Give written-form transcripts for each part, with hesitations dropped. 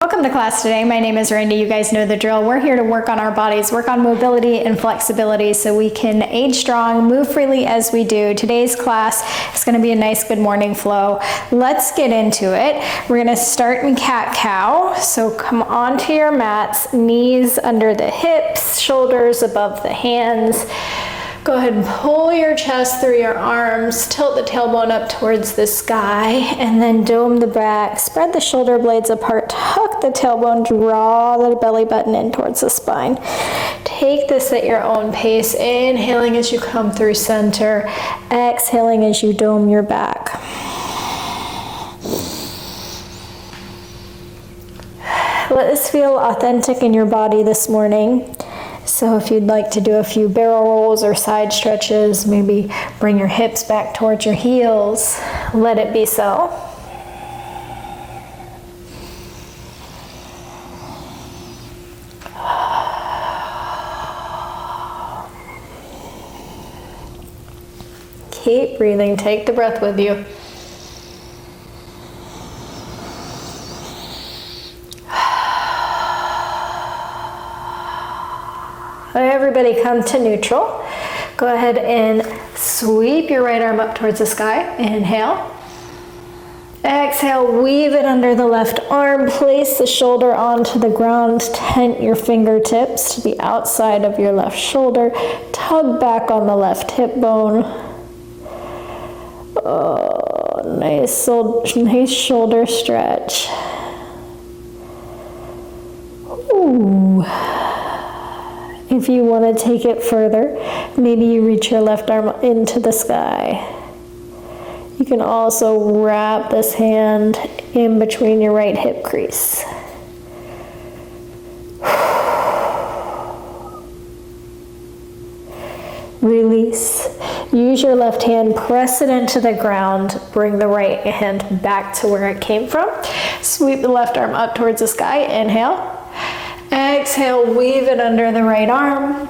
Welcome to class today. My name is Randy. You guys know the drill. We're here to work on our bodies, work on mobility and flexibility so we can age strong, move freely as we do. Today's class is going to be a nice good morning flow. Let's get into it. We're going to start in cat-cow. So come onto your mats, knees under the hips, shoulders above the hands. Go ahead and pull your chest through your arms, tilt the tailbone up towards the sky, and then dome the back. Spread the shoulder blades apart, tuck the tailbone, draw the belly button in towards the spine. Take this at your own pace, inhaling as you come through center, exhaling as you dome your back. Let this feel authentic in your body this morning. So if you'd like to do a few barrel rolls or side stretches, maybe bring your hips back towards your heels, let it be so. Keep breathing, take the breath with you. Everybody come to neutral. Go ahead and sweep your right arm up towards the sky. Inhale. Exhale, weave it under the left arm. Place the shoulder onto the ground. Tent your fingertips to the outside of your left shoulder. Tug back on the left hip bone. Oh, nice shoulder stretch. Ooh. If you want to take it further, maybe you reach your left arm into the sky. You can also wrap this hand in between your right hip crease. Release. Use your left hand, press it into the ground, bring the right hand back to where it came from. Sweep the left arm up towards the sky. Inhale. Exhale, weave it under the right arm.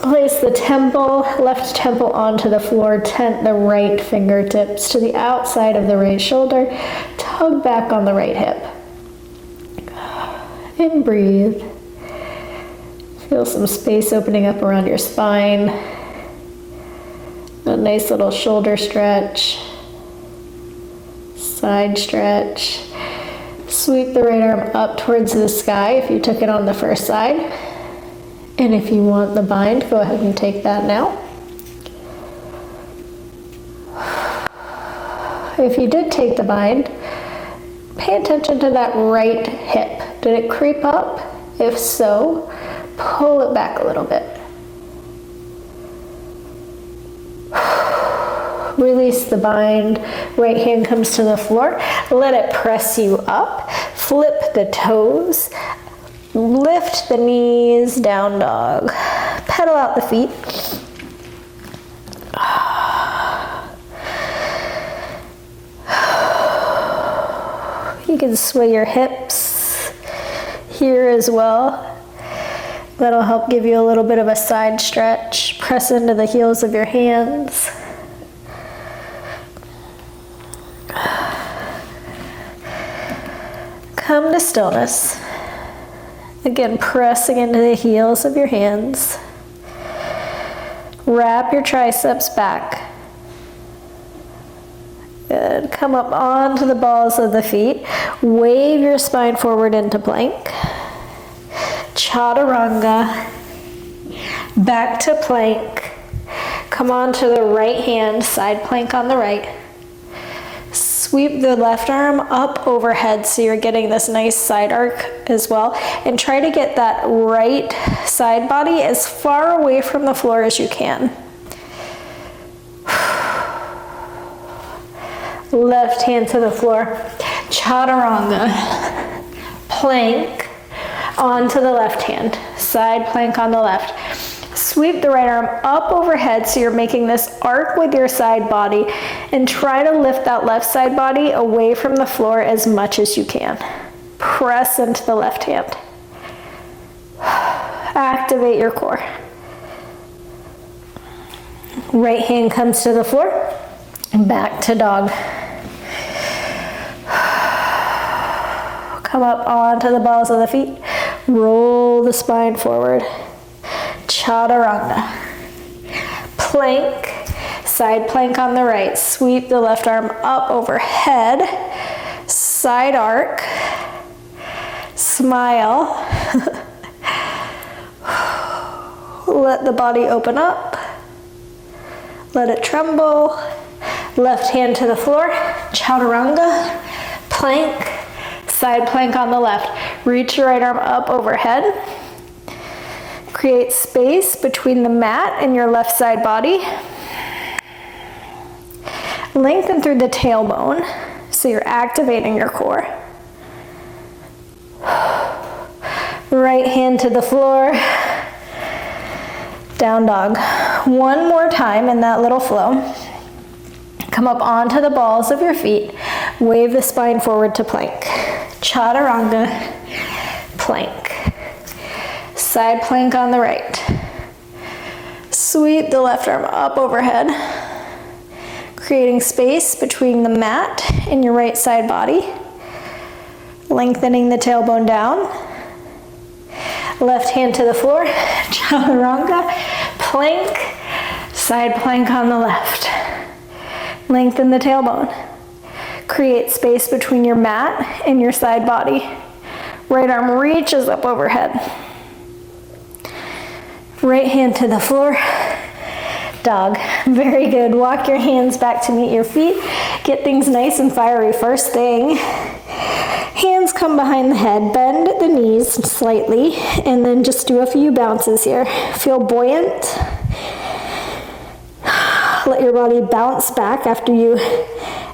Place the left temple onto the floor. Tent the right fingertips to the outside of the right shoulder. Tug back on the right hip. And breathe. Feel some space opening up around your spine. A nice little shoulder stretch. Side stretch. Sweep the right arm up towards the sky if you took it on the first side. And if you want the bind, go ahead and take that now. If you did take the bind, pay attention to that right hip. Did it creep up? If so, pull it back a little bit. Release the bind. Right hand comes to the floor. Let it press you up. Flip the toes. Lift the knees, down dog. Pedal out the feet. You can sway your hips here as well. That'll help give you a little bit of a side stretch. Press into the heels of your hands. Come to stillness. Again, pressing into the heels of your hands. Wrap your triceps back. Good. Come up onto the balls of the feet. Wave your spine forward into plank. Chaturanga. Back to plank. Come onto the right hand, side plank on the right. Sweep the left arm up overhead so you're getting this nice side arc as well. And try to get that right side body as far away from the floor as you can. Left hand to the floor. Chaturanga. Plank onto the left hand. Side plank on the left. Sweep the right arm up overhead so you're making this arc with your side body, and try to lift that left side body away from the floor as much as you can. Press into the left hand. Activate your core. Right hand comes to the floor and back to dog. Come up onto the balls of the feet. Roll the spine forward. Chaturanga. Plank. Side plank on the right. Sweep the left arm up overhead. Side arc. Smile. Let the body open up. Let it tremble. Left hand to the floor. Chaturanga. Plank. Side plank on the left. Reach your right arm up overhead. Create space between the mat and your left side body. Lengthen through the tailbone so you're activating your core. Right hand to the floor. Down dog. One more time in that little flow. Come up onto the balls of your feet. Wave the spine forward to plank. Chaturanga, plank. Side plank on the right. Sweep the left arm up overhead, creating space between the mat and your right side body. Lengthening the tailbone down. Left hand to the floor. Chaturanga, plank. Side plank on the left. Lengthen the tailbone. Create space between your mat and your side body. Right arm reaches up overhead. Right hand to the floor. Dog. Very good. Walk your hands back to meet your feet. Get things nice and fiery. First thing, hands come behind the head. Bend the knees slightly and then just do a few bounces here. Feel buoyant. Let your body bounce back after you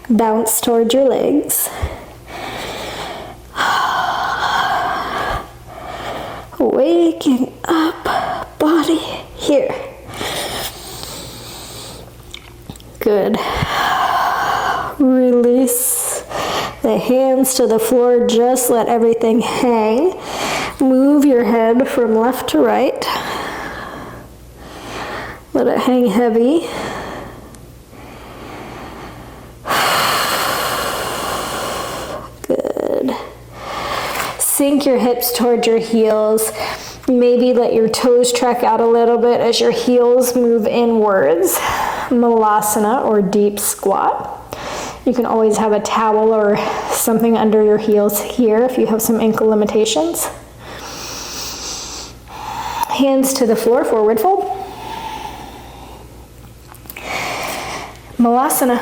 bounce towards your legs. Waking up, body here. Good. Release the hands to the floor. Just let everything hang. Move your head from left to right. Let it hang heavy. Good. Sink your hips towards your heels. Maybe let your toes track out a little bit as your heels move inwards. Malasana or deep squat. You can always have a towel or something under your heels here if you have some ankle limitations. Hands to the floor, forward fold. Malasana.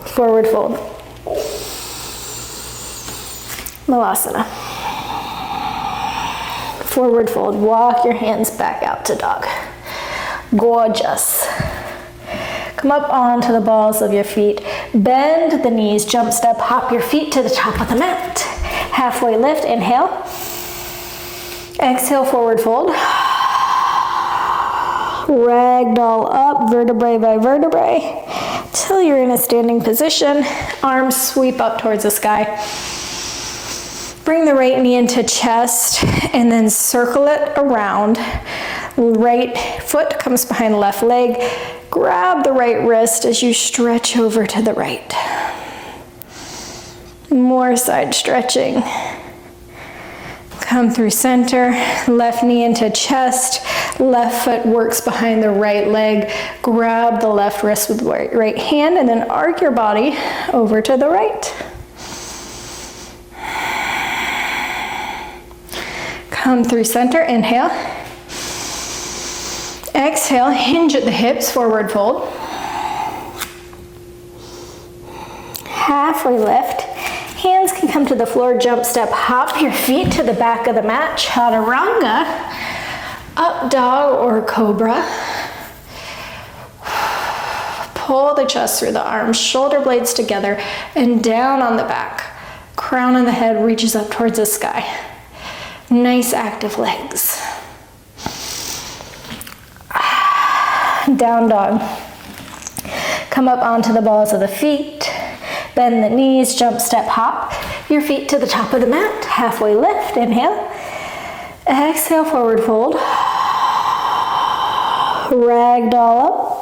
Forward fold. Malasana. Forward fold. Walk your hands back out to dog. Gorgeous. Come up onto the balls of your feet. Bend the knees, jump step, hop your feet to the top of the mat. Halfway lift, inhale. Exhale, forward fold. Ragdoll up, vertebrae by vertebrae, till you're in a standing position. Arms sweep up towards the sky. Bring the right knee into chest and then circle it around. Right foot comes behind the left leg. Grab the right wrist as you stretch over to the right. More side stretching. Come through center, left knee into chest, left foot works behind the right leg. Grab the left wrist with the right hand and then arc your body over to the right. Come through center, inhale. Exhale, hinge at the hips, forward fold. Halfway lift. Hands can come to the floor, jump step, hop your feet to the back of the mat, chaturanga, up dog or cobra. Pull the chest through the arms, shoulder blades together, and down on the back. Crown of the head reaches up towards the sky. Nice active legs. Down dog. Come up onto the balls of the feet. Bend the knees, jump, step, hop. Your feet to the top of the mat. Halfway lift, inhale. Exhale, forward fold. Ragdoll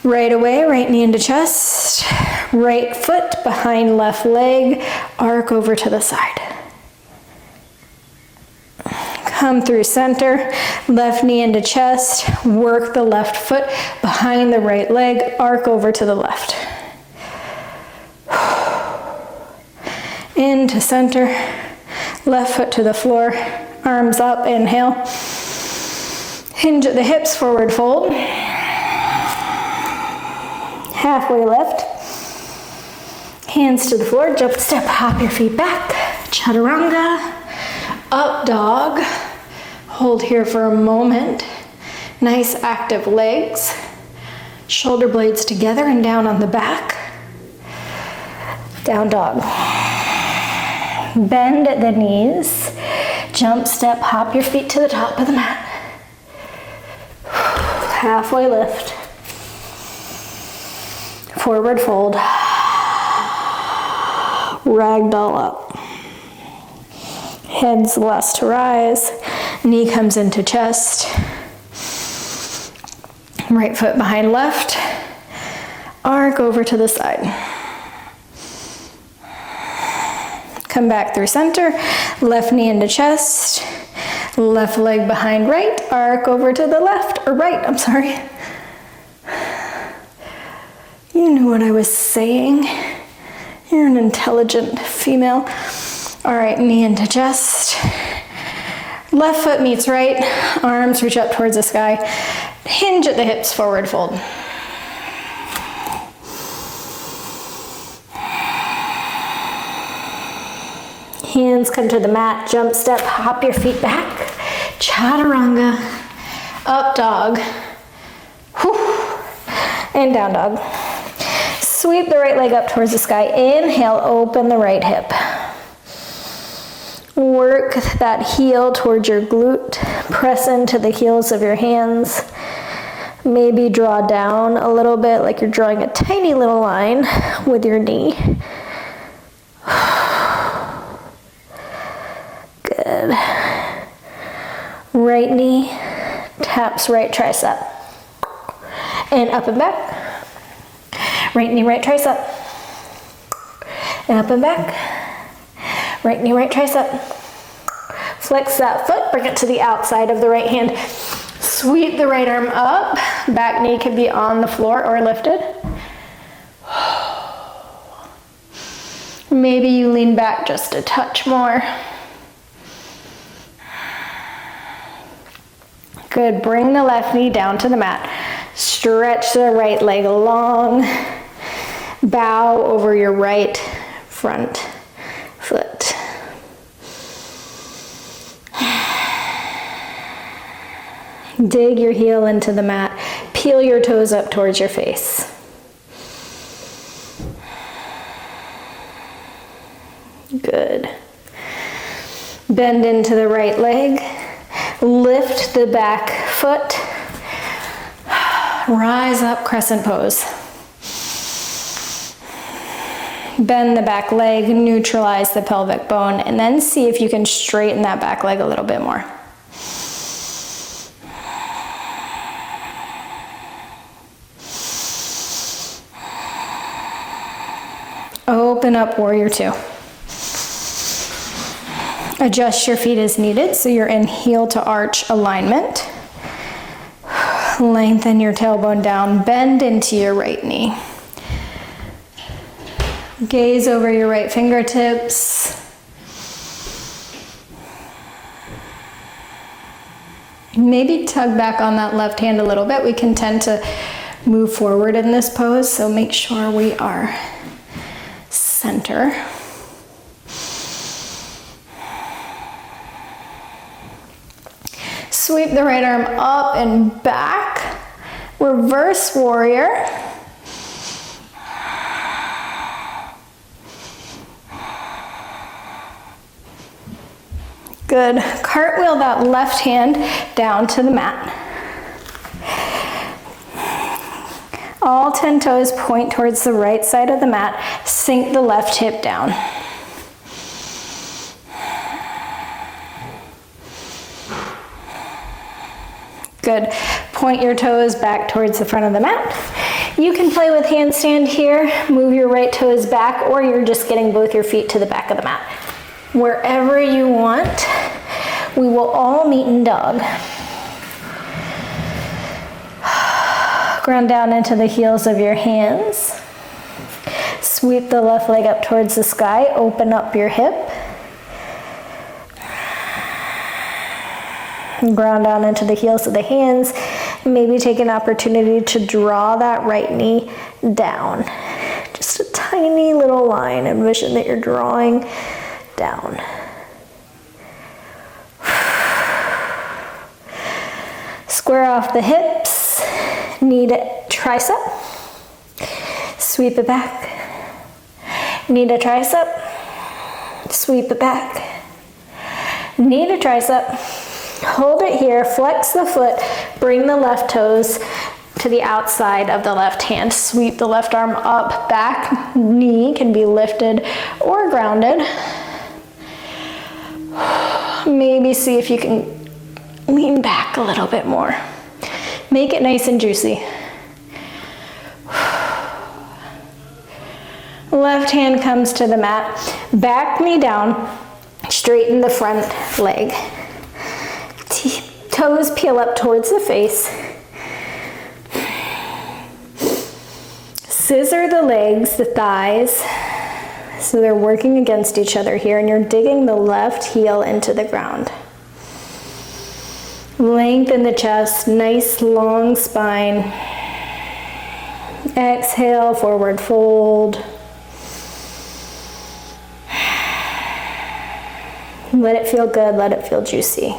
up. Right away, right knee into chest, right foot behind left leg, arc over to the side. Come through center, left knee into chest, work the left foot behind the right leg, arc over to the left. Into center, left foot to the floor, arms up, inhale. Hinge at the hips, forward fold. Halfway lift. Hands to the floor, jump step, hop your feet back. Chaturanga, up dog. Hold here for a moment. Nice active legs. Shoulder blades together and down on the back. Down dog. Bend at the knees. Jump step, hop your feet to the top of the mat. Halfway lift. Forward fold. Ragdoll up. Head's last to rise. Knee comes into chest. Right foot behind left. Arc over to the side. Come back through center. Left knee into chest. Left leg behind right. Arc over to the left, or right, I'm sorry. You knew what I was saying. You're an intelligent female. All right, knee into chest. Left foot meets right. Arms reach up towards the sky. Hinge at the hips, forward fold. Hands come to the mat, jump step, hop your feet back. Chaturanga, up dog. Whew. And down dog. Sweep the right leg up towards the sky. Inhale, open the right hip. Work that heel towards your glute. Press into the heels of your hands. Maybe draw down a little bit like you're drawing a tiny little line with your knee. Good. Right knee taps right tricep. And up and back. Right knee, right tricep. And up and back. Right knee, right tricep. Flex that foot, bring it to the outside of the right hand. Sweep the right arm up. Back knee can be on the floor or lifted. Maybe you lean back just a touch more. Good, bring the left knee down to the mat. Stretch the right leg long. Bow over your right front foot. Dig your heel into the mat. Peel your toes up towards your face. Good. Bend into the right leg. Lift the back foot. Rise up, crescent pose. Bend the back leg, neutralize the pelvic bone, and then see if you can straighten that back leg a little bit more. Open up, warrior two. Adjust your feet as needed so you're in heel to arch alignment. Lengthen your tailbone down, bend into your right knee. Gaze over your right fingertips. Maybe tug back on that left hand a little bit. We can tend to move forward in this pose, so make sure we are center. Sweep the right arm up and back. Reverse warrior. Good. Cartwheel that left hand down to the mat. All 10 toes point towards the right side of the mat. Sink the left hip down. Good. Point your toes back towards the front of the mat. You can play with handstand here, move your right toes back, or you're just getting both your feet to the back of the mat. Wherever you want, we will all meet in dog. Ground down into the heels of your hands. Sweep the left leg up towards the sky, open up your hip. Ground down into the heels of the hands. Maybe take an opportunity to draw that right knee down. Just a tiny little line. Envision that you're drawing down. Square off the hips. Knee to tricep. Sweep it back. Knee to tricep. Sweep it back. Knee to tricep. Hold it here, flex the foot, bring the left toes to the outside of the left hand. Sweep the left arm up, back, knee can be lifted or grounded. Maybe see if you can lean back a little bit more. Make it nice and juicy. Left hand comes to the mat, back knee down, straighten the front leg. Toes peel up towards the face. Scissor the legs, the thighs, so they're working against each other here, and you're digging the left heel into the ground. Lengthen the chest, nice long spine. Exhale, forward fold. Let it feel good, let it feel juicy.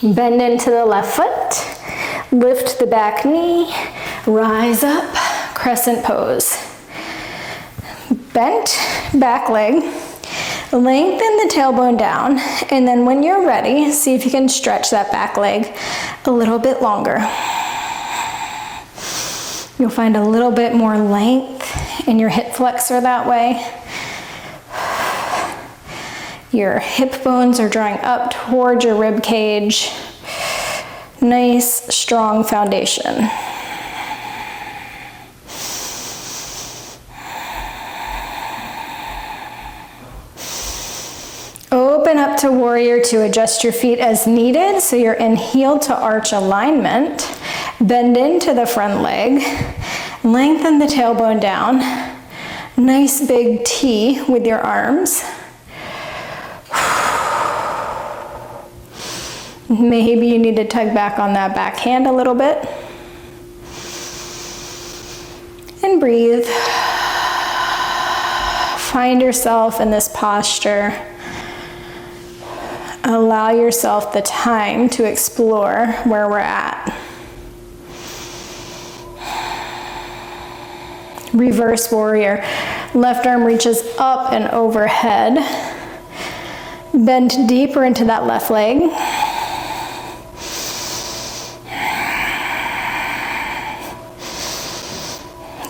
Bend into the left foot, lift the back knee, rise up, crescent pose. Bent back leg, lengthen the tailbone down, and then when you're ready, see if you can stretch that back leg a little bit longer. You'll find a little bit more length in your hip flexor that way. Your hip bones are drawing up towards your rib cage. Nice, strong foundation. Open up to warrior two. Adjust your feet as needed so you're in heel to arch alignment. Bend into the front leg. Lengthen the tailbone down. Nice big T with your arms. Maybe you need to tug back on that back hand a little bit. And breathe. Find yourself in this posture. Allow yourself the time to explore where we're at. Reverse warrior. Left arm reaches up and overhead. Bend deeper into that left leg.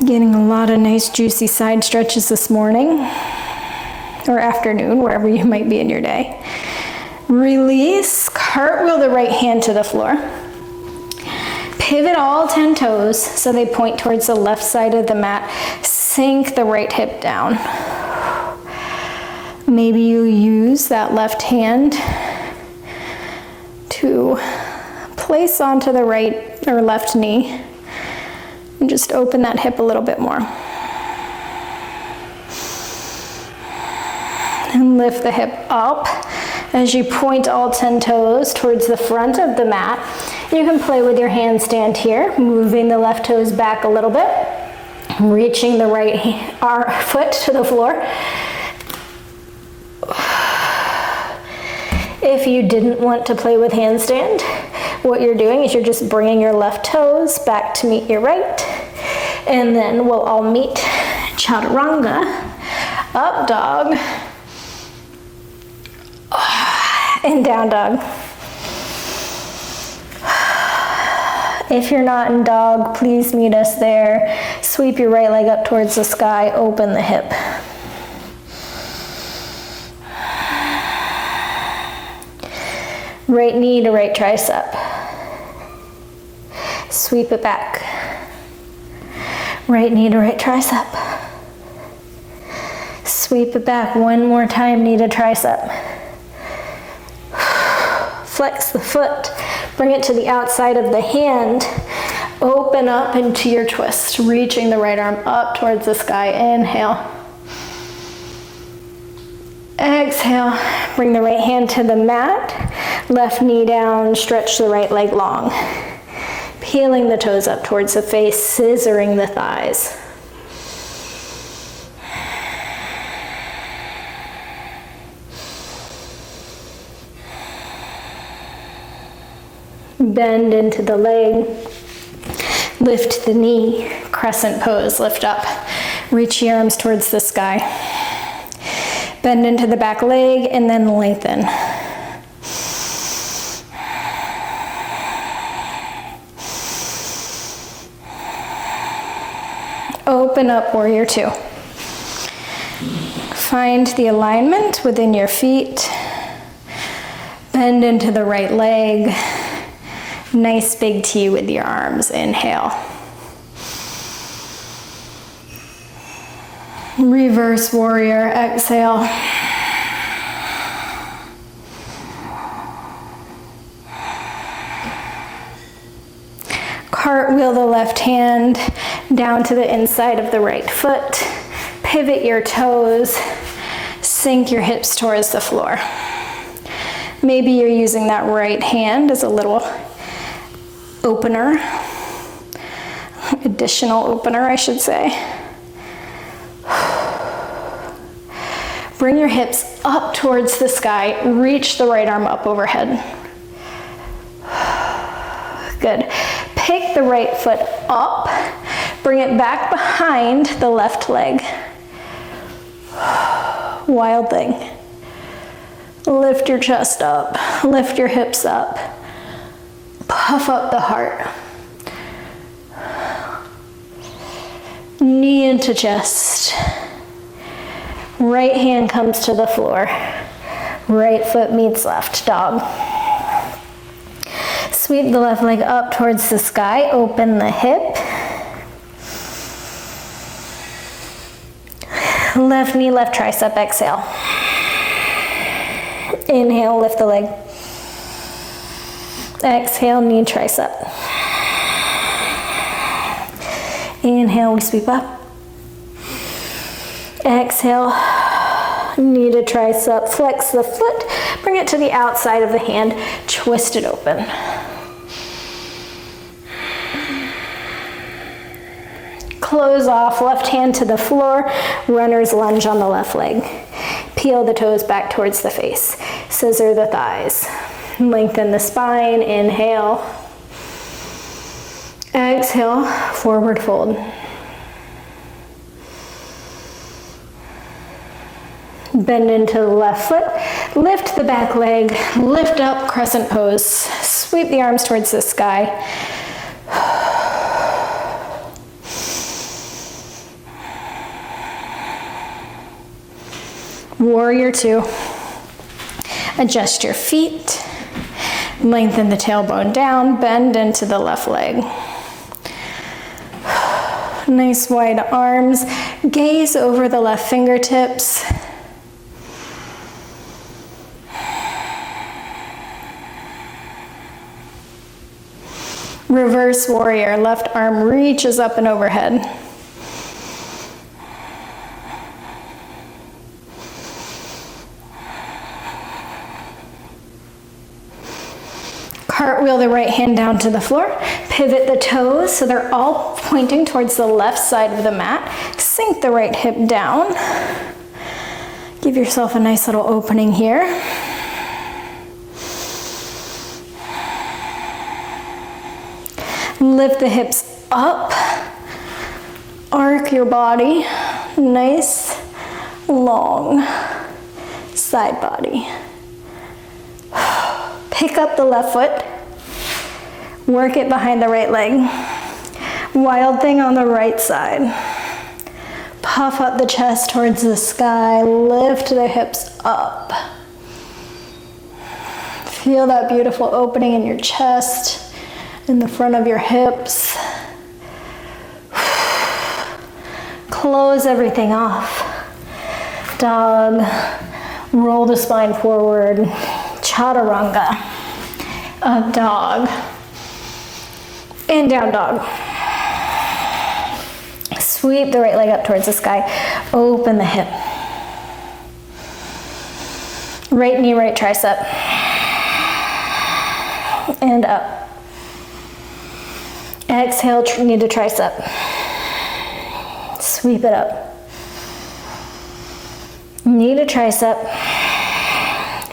Getting a lot of nice juicy side stretches this morning or afternoon, wherever you might be in your day. Release, cartwheel the right hand to the floor. Pivot all 10 toes so they point towards the left side of the mat. Sink the right hip down. Maybe you use that left hand to place onto the right or left knee. And just open that hip a little bit more. And lift the hip up as you point all 10 toes towards the front of the mat. You can play with your handstand here, moving the left toes back a little bit, reaching the right foot to the floor. If you didn't want to play with handstand, what you're doing is you're just bringing your left toes back to meet your right, and then we'll all meet chaturanga, up dog, and down dog. If you're not in dog, please meet us there. Sweep your right leg up towards the sky, open the hip. Right knee to right tricep. Sweep it back. Right knee to right tricep. Sweep it back one more time, knee to tricep. Flex the foot, bring it to the outside of the hand. Open up into your twist, reaching the right arm up towards the sky. Inhale. Exhale, bring the right hand to the mat, left knee down, stretch the right leg long. Peeling the toes up towards the face, scissoring the thighs. Bend into the leg, lift the knee, crescent pose, lift up. Reach your arms towards the sky. Bend into the back leg and then lengthen. Open up, warrior two. Find the alignment within your feet. Bend into the right leg. Nice big T with your arms. Inhale. Reverse warrior. Exhale. Cartwheel the left hand down to the inside of the right foot. Pivot your toes. Sink your hips towards the floor. Maybe you're using that right hand as a little opener, additional opener, I should say. Bring your hips up towards the sky. Reach the right arm up overhead. Good. Pick the right foot up. Bring it back behind the left leg. Wild thing. Lift your chest up. Lift your hips up. Puff up the heart. Knee into chest. Right hand comes to the floor. Right foot meets left dog. Sweep the left leg up towards the sky. Open the hip. Left knee, left tricep. Exhale. Inhale, lift the leg. Exhale, knee, tricep. Inhale, we sweep up. Exhale, knee to tricep. Flex the foot, bring it to the outside of the hand, twist it open. Close off, left hand to the floor, runner's lunge on the left leg. Peel the toes back towards the face. Scissor the thighs. Lengthen the spine, inhale. Exhale, forward fold. Bend into the left foot, lift the back leg, lift up, crescent pose. Sweep the arms towards the sky. Warrior two. Adjust your feet. Lengthen the tailbone down, bend into the left leg. Nice wide arms. Gaze over the left fingertips. Reverse warrior. Left arm reaches up and overhead. Cartwheel the right hand down to the floor. Pivot the toes so they're all pointing towards the left side of the mat. Sink the right hip down. Give yourself a nice little opening here. Lift the hips up. Arc your body. Nice, long side body. Pick up the left foot. Work it behind the right leg. Wild thing on the right side. Puff up the chest towards the sky. Lift the hips up. Feel that beautiful opening in your chest in the front of your hips. Close everything off. Dog, roll the spine forward. Chaturanga, up dog, and down dog. Sweep the right leg up towards the sky. Open the hip. Right knee, right tricep. And up. Exhale, knee to tricep. Sweep it up. Knee to tricep.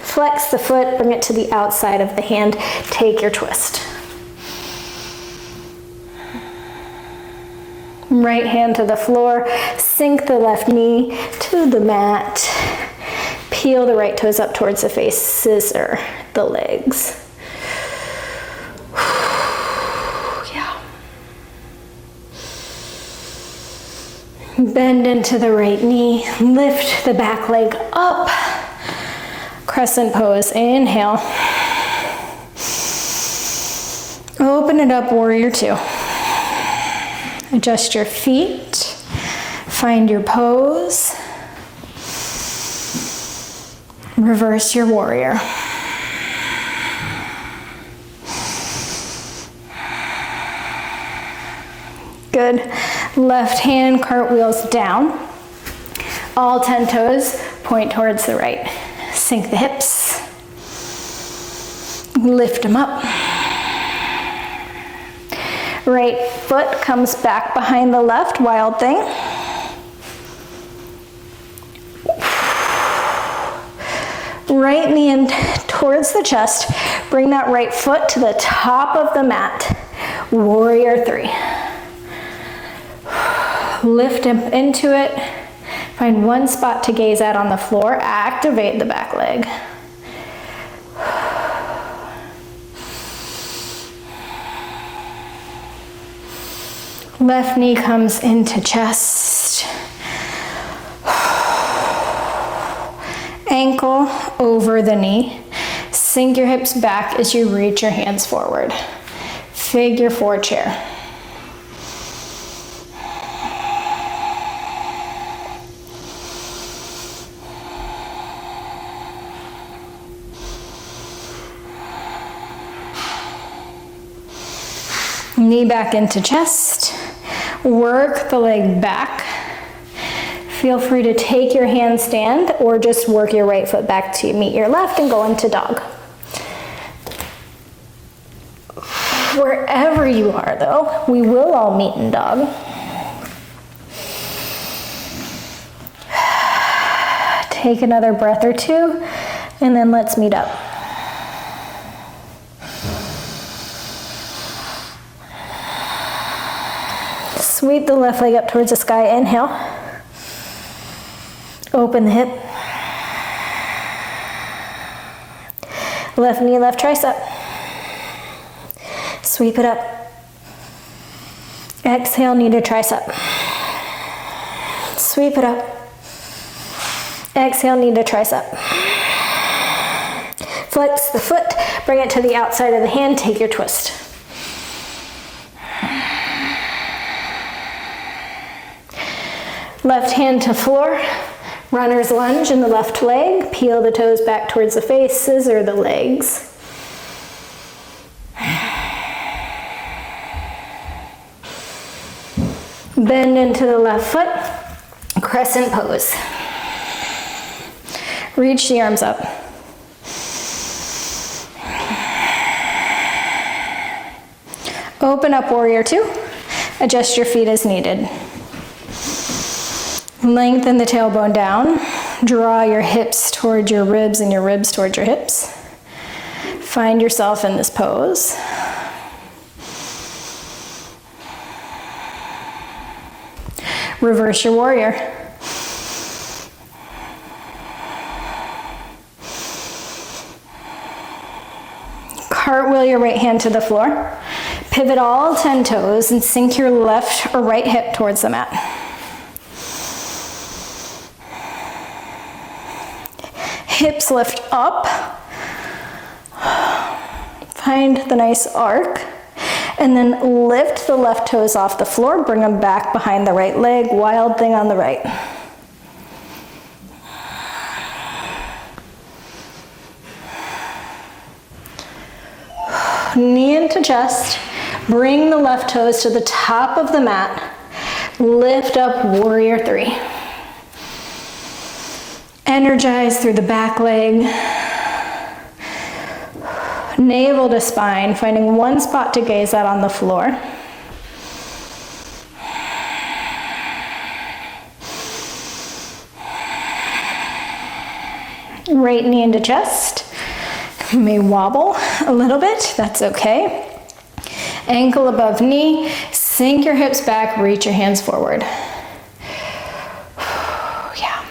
Flex the foot, bring it to the outside of the hand. Take your twist. Right hand to the floor. Sink the left knee to the mat. Peel the right toes up towards the face. Scissor the legs. Yeah. Bend into the right knee. Lift the back leg up. Crescent pose. Inhale. Open it up, warrior two. Adjust your feet. Find your pose. Reverse your warrior. Good. Left hand cartwheels down. All 10 toes point towards the right. Sink the hips. Lift them up. Right foot comes back behind the left, wild thing. Right knee in towards the chest. Bring that right foot to the top of the mat. Warrior three. Lift into it. Find one spot to gaze at on the floor. Activate the back leg. Left knee comes into chest. Ankle over the knee. Sink your hips back as you reach your hands forward. Figure four chair. Knee back into chest. Work the leg back. Feel free to take your handstand or just work your right foot back to meet your left and go into dog. Wherever you are though, we will all meet in dog. Take another breath or two and then let's meet up. Sweep the left leg up towards the sky. Inhale. Open the hip. Left knee, left tricep. Sweep it up. Exhale, knee to tricep. Sweep it up. Exhale, knee to tricep. Flex the foot, bring it to the outside of the hand, take your twist. Left hand to floor, runner's lunge in the left leg, peel the toes back towards the face, scissor the legs. Bend into the left foot, crescent pose. Reach the arms up. Open up warrior two, adjust your feet as needed. Lengthen the tailbone down. Draw your hips towards your ribs and your ribs towards your hips. Find yourself in this pose. Reverse your warrior. Cartwheel your right hand to the floor. Pivot all 10 toes and sink your left or right hip towards the mat. Hips lift up. Find the nice arc. And then lift the left toes off the floor, bring them back behind the right leg, wild thing on the right. Knee into chest, bring the left toes to the top of the mat, lift up warrior three. Energize through the back leg, navel to spine, finding one spot to gaze at on the floor. Right knee into chest. You may wobble a little bit, that's okay. Ankle above knee, sink your hips back, reach your hands forward. Yeah.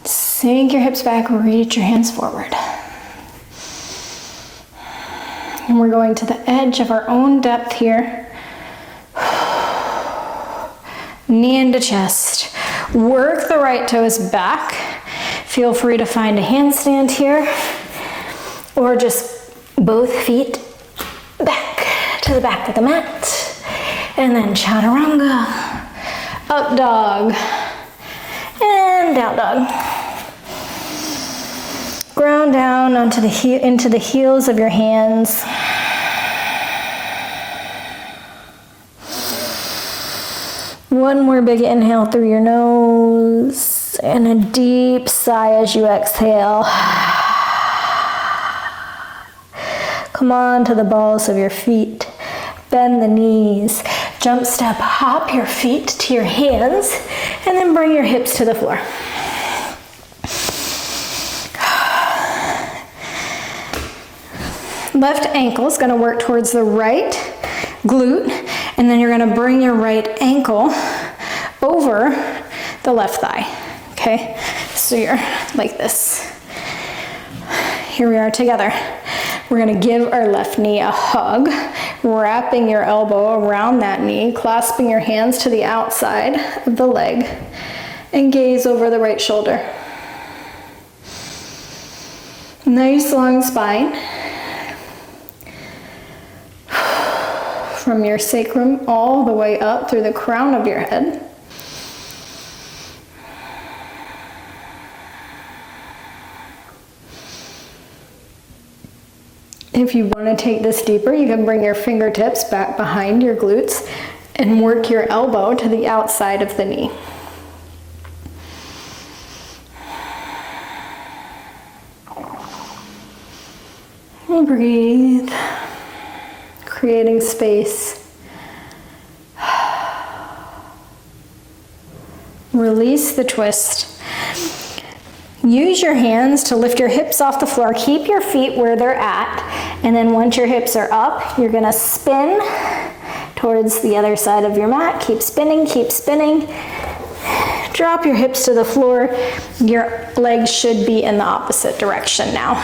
Sink your hips back, reach your hands forward. And we're going to the edge of our own depth here. Knee into chest. Work the right toes back. Feel free to find a handstand here, or just both feet back to the back of the mat. And then chaturanga, up dog, and down dog. Ground down onto into the heels of your hands. One more big inhale through your nose and a deep sigh as you exhale. Come on to the balls of your feet. Bend the knees. Jump step, hop your feet to your hands, and then bring your hips to the floor. Left ankle is going to work towards the right glute, and then you're going to bring your right ankle over the left thigh. Okay, so you're like this. Here we are together. We're going to give our left knee a hug, wrapping your elbow around that knee, clasping your hands to the outside of the leg, and gaze over the right shoulder. Nice long spine. From your sacrum all the way up through the crown of your head. If you want to take this deeper, you can bring your fingertips back behind your glutes and work your elbow to the outside of the knee. And breathe. Creating space. Release the twist. Use your hands to lift your hips off the floor. Keep your feet where they're at. And then once your hips are up, you're going to spin towards the other side of your mat. Keep spinning, keep spinning. Drop your hips to the floor. Your legs should be in the opposite direction now.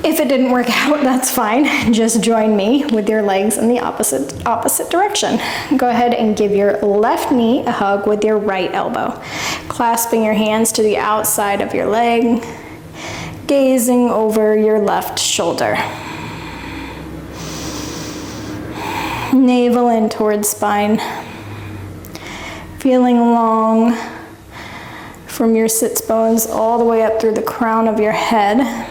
If it didn't work out, that's fine. Just join me with your legs in the opposite direction. Go ahead and give your left knee a hug with your right elbow. Clasping your hands to the outside of your leg, gazing over your left shoulder. Navel in towards spine. Feeling long from your sits bones all the way up through the crown of your head.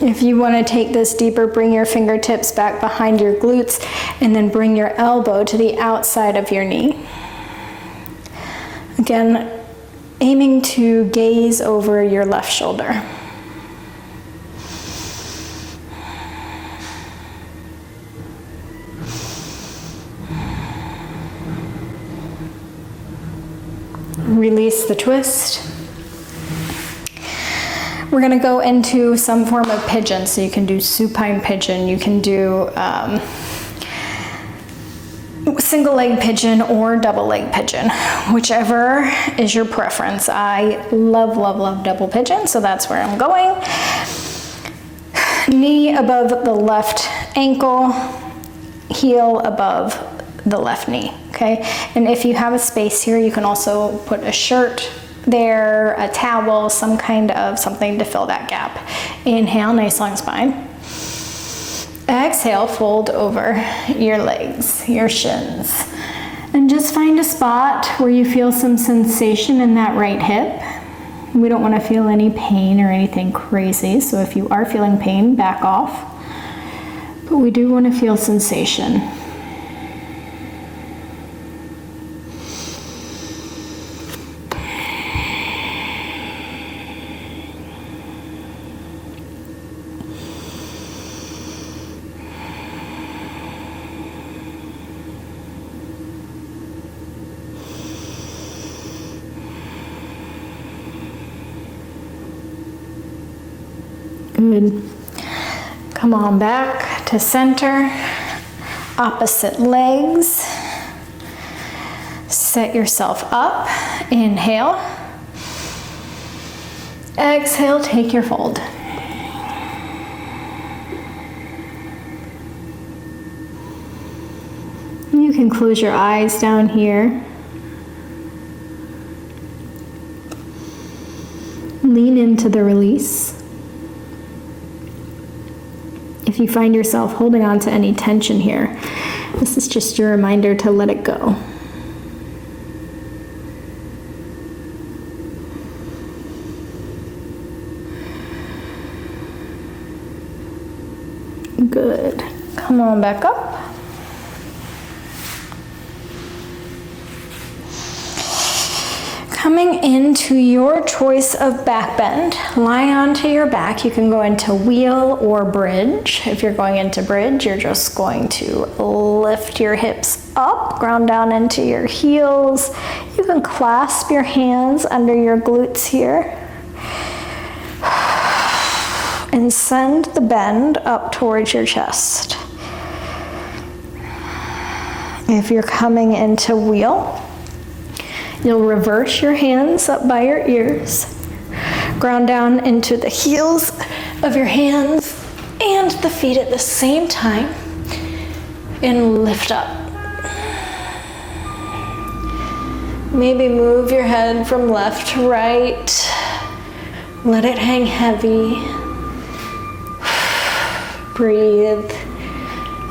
If you want to take this deeper, bring your fingertips back behind your glutes and then bring your elbow to the outside of your knee. Again, aiming to gaze over your left shoulder. Release the twist. We're going to go into some form of pigeon. So you can do supine pigeon, you can do single leg pigeon or double leg pigeon, whichever is your preference. I love, love, love double pigeon, so that's where I'm going. Knee above the left ankle, heel above the left knee. okay? And if you have a space here, you can also put a shirt there, a towel, some kind of something to fill that gap. Inhale, nice long spine. Exhale, fold over your legs, your shins. And just find a spot where you feel some sensation in that right hip. We don't want to feel any pain or anything crazy, so if you are feeling pain, back off. But we do want to feel sensation. Good. Come on back to center. Opposite legs. Set yourself up. Inhale. Exhale, take your fold. You can close your eyes down here. Lean into the release. If you find yourself holding on to any tension here, this is just your reminder to let it go. Good. Come on back up. Coming into your choice of back bend, lie onto your back. You can go into wheel or bridge. If you're going into bridge, you're just going to lift your hips up, ground down into your heels. You can clasp your hands under your glutes here. And send the bend up towards your chest. If you're coming into wheel, you'll reverse your hands up by your ears, ground down into the heels of your hands and the feet at the same time, and lift up. Maybe move your head from left to right. Let it hang heavy. Breathe.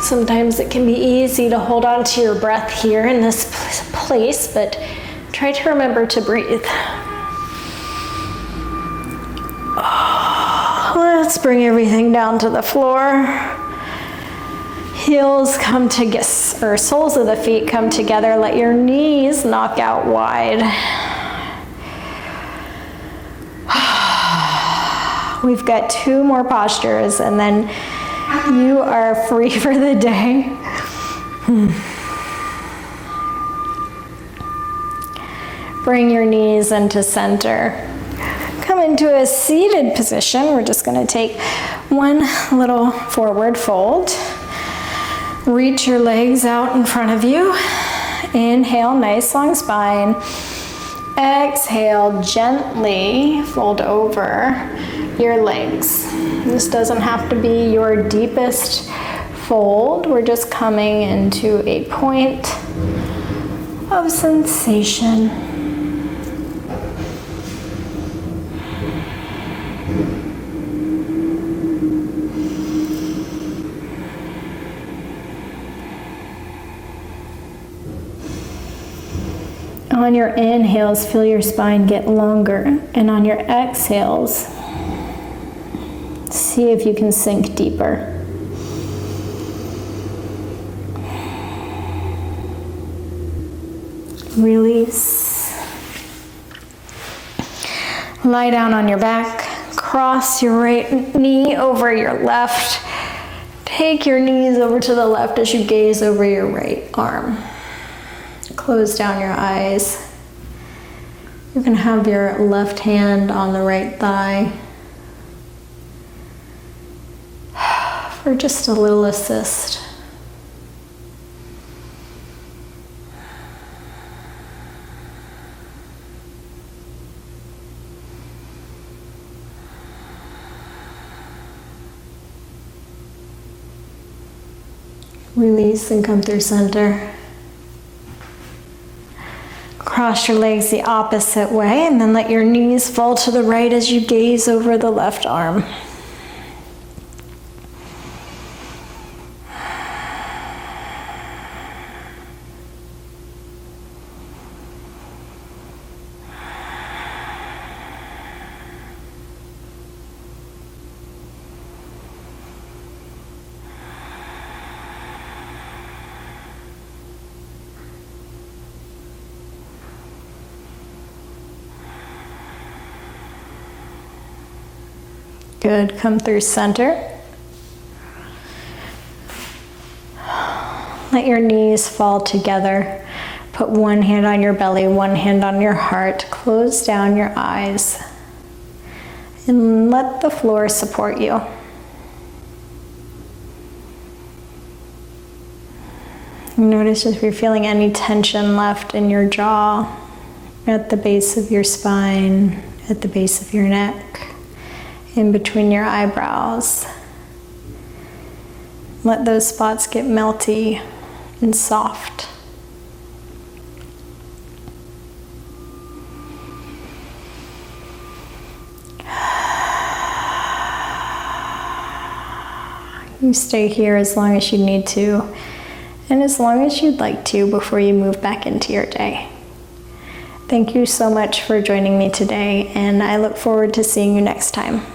Sometimes it can be easy to hold on to your breath here in this place, but try to remember to breathe. Let's bring everything down to the floor. Heels come together, or soles of the feet come together. Let your knees knock out wide. We've got 2 more postures and then you are free for the day. Bring your knees into center. Come into a seated position. We're just going to take one little forward fold. Reach your legs out in front of you. Inhale, nice long spine. Exhale, gently fold over your legs. This doesn't have to be your deepest fold. We're just coming into a point of sensation. On your inhales, feel your spine get longer, and on your exhales, see if you can sink deeper. Release. Lie down on your back, cross your right knee over your left. Take your knees over to the left as you gaze over your right arm. Close down your eyes. You can have your left hand on the right thigh for just a little assist. Release and come through center. cross your legs the opposite way, and then let your knees fall to the right as you gaze over the left arm. Good, come through center. Let your knees fall together. Put one hand on your belly, one hand on your heart. Close down your eyes. And let the floor support you. Notice if you're feeling any tension left in your jaw, at the base of your spine, at the base of your neck, in between your eyebrows. Let those spots get melty and soft. You stay here as long as you need to, and as long as you'd like to before you move back into your day. Thank you so much for joining me today, and I look forward to seeing you next time.